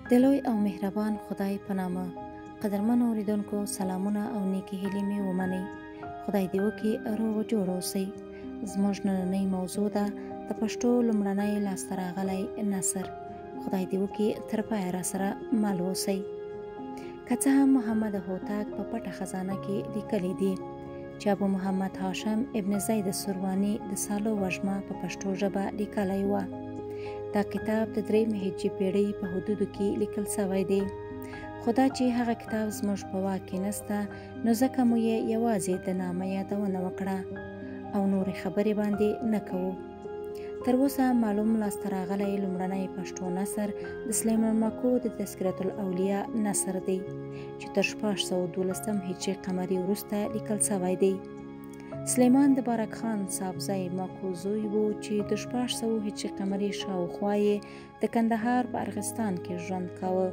د لوی او مهربان خدای په نامه. قدرمنو اوریدونکو سلامونه او نیکې هیلې مې ومنئ. خدای دې وکړي روغ جوړ اوسئ. زموږ نننۍ موضوع ده د پښتو لومړنی لاسته راغلی نثر. خدای دې وکړي تر پایه راسره مل اوسئ. که څه هم محمد هوتک په پټه خزانه کې لیکلی دي چې ابو محمد هاشم ابن زید سرواني د سالو وژمه په پښتو ژبه لیکلی وه. دا کتاب د 3 هجري پیړۍ په حدودو کې لیکل شوی دی. خو دا چې هغه کتاب زموږ په واک کې نسته، نو ځکه مو یې یوازې د نامه یادونه وکړه او نورې خبرې باندې نه کوو. تر اوسه معلوم لاسته راغلی لومړنی پښتو نثر د سلیمان ماکو د تذکرة الاولیاء نثر دی چې تر 1612 هجري قمري وروسته لیکل شوی دی. سلیمان د بارک خان صاحبزی ماکو زوی و چې د 1600 هجري قمري شاوخوا یې د کندهار په ارغستان کې ژوند کاوه.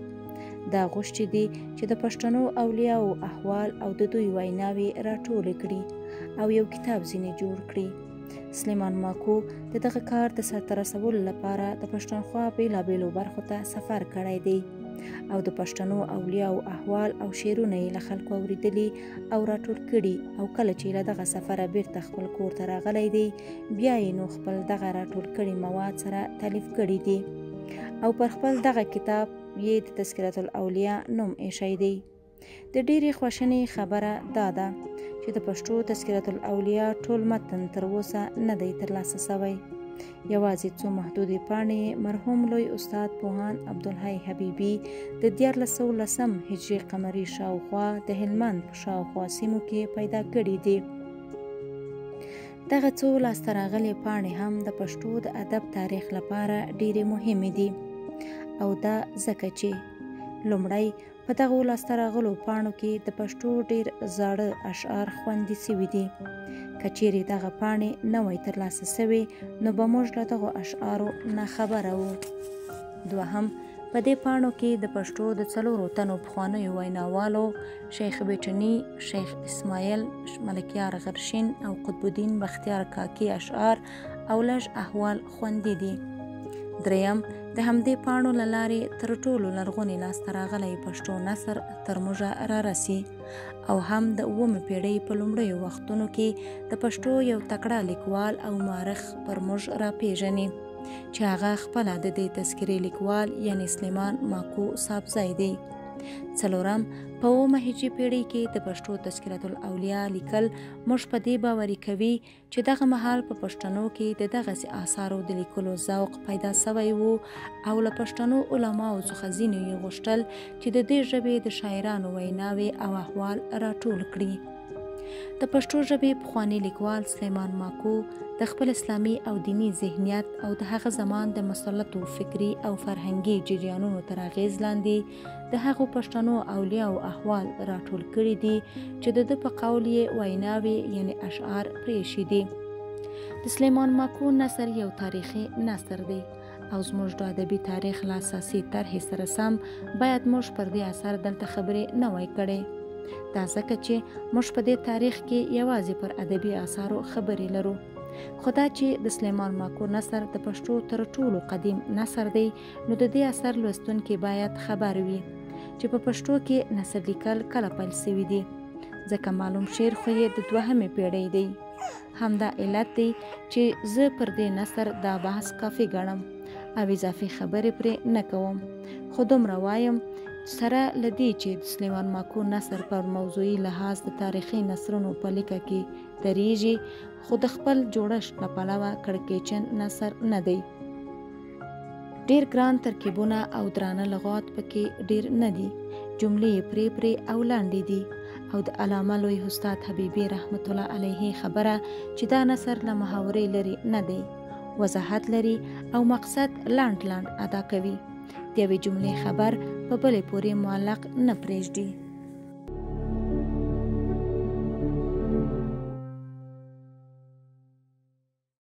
دا غوښتي دي چې د پښتنو اولیاءو احوال او د دوی ویناوې راټولې کړي او یو کتاب ځینې جوړ کړي. سلیمان ماکو د دغه کار د سرته رسولو لپاره د پښتونخوا بیلابیلو برخو ته سفر کړی دی او د پښتنو اولیاءو احوال او شعرونه یې له خلکو اوریدلي او راټول کړي، او کله چې له دغه سفره بیرته خپل کور ته راغلی دی، بیا یې نو خپل دغه راټول کړي مواد سره تالیف کړي دي او پر خپل دغه کتاب یې د تذکرة الاولیاء نوم ایښی دی. د ډېرې خواشینۍ خبره دا ده چې د پښتو تذکرة الاولیاء ټول متن تر اوسه نه دی ترلاسه شوی. یوازې څو محدودې پاڼې مرحوم لوی استاد پوهاند عبدالحی حبیبي د 1410 هجري قمري شاوخوا د هلمند په شاوخوا سیمو کې پیدا کړي دي. دغه څو لاسته راغلې پاڼې هم د پښتو د ادب تاریخ لپاره ډېرې مهمې دي، او دا ځکه چې لومړی په دغو لاسته راغلو پاڼو کې د پښتو ډېر زاړه اشعار خوندي شوي دي. که چیرې دغه پاڼې نه وای ترلاسه شوې، نو به موږ له دغو اشعارو ناخبره وو. دوهم، په دې پاڼو کې د پښتو د 4 تنو پخوانیو ویناوالو شیخ بیټني، شیخ اسماعیل، ملکیار غرشین او قطب الدین بختیار کاکي اشعار او لږ احوال خوندي دي. دریم، د همدې پاڼو له لارې تر ټولو لرغونی لاسته راغلی پښتو نثر تر موږه رارسي، او هم د 9مې پیړۍ په لومړیو وختونو کې د پښتو یو تکړه لیکوال او مورخ پر موږ راپېژني چې هغه خپله د دې تذکرې لیکوال یعنی سلیمان ماکو صاحبزی دی. څلورم، په 9مه هجري پیړۍ کې د پښتو تذکرة الاولیاء لیکل موږ په دې باوري کوي چې دغه مهال په پښتنو کې د دغسې آثارو د لیکلو ذوق پیدا شوی و، او له پښتنو علماو څخه ځینو یې غوښتل چې د دې ژبې د شاعرانو ویناوې او احوال راټول کړي. د پښتو ژبې پخوانی لیکوال سلیمان ماکو د خپل اسلامي او دینی ذهنیت او د هغه زمان د مسلطو فکری او فرهنګي جریانونو تر اغیز لاندې د هغو پښتنو اولیاءو احوال راټول کړي دي چې د ده په قول یې ویناوې یعنی اشعار پرېښي دي. د سلیمان ماکو نثر یو تاریخي نثر دی، او زموږ د ادبي تاریخ له اساسي طرحې سره سم باید موږ پر دې اثر دلته خبرې نه وای کړې. دا ځکه چې موږ په دې تاریخ کې یوازې پر ادبي اثارو خبرې لرو. خو دا چې د سلیمان ماکو نثر د پښتو تر ټولو قدیم نثر دی، نو د دې اثر لوستونکي باید خبر وي چې په پښتو کې نثر لیکل کله پیل شوي دي، ځکه معلوم شعر خو یې د 2مې پیړۍ دی. همدا علت دی چې زه پر دې نثر دا بحث کافي ګڼم او اضافي خبرې پرې نه کوم. خو دومره وایم سره لدی چې د سلیمان ماکو نثر پر موضوعي لحاظ د تاریخي نثرونو په لیکه کې دریږي، خو د خپل جوړښت له پلوه کړکېچن نثر نه دی. ډیر ګران ترکیبونه او درانه لغات پکې ډیر نه دي، جملې پرې او لاندې دي، او د علامه لوی استاد حبیبي رحمت الله علیه خبره چې دا نثر له محاورې لري نه دی، وضاحت لري او مقصد لاند ادا کوي، د یوې جملې خبر په بلې پورې معلق نه پرېږدي.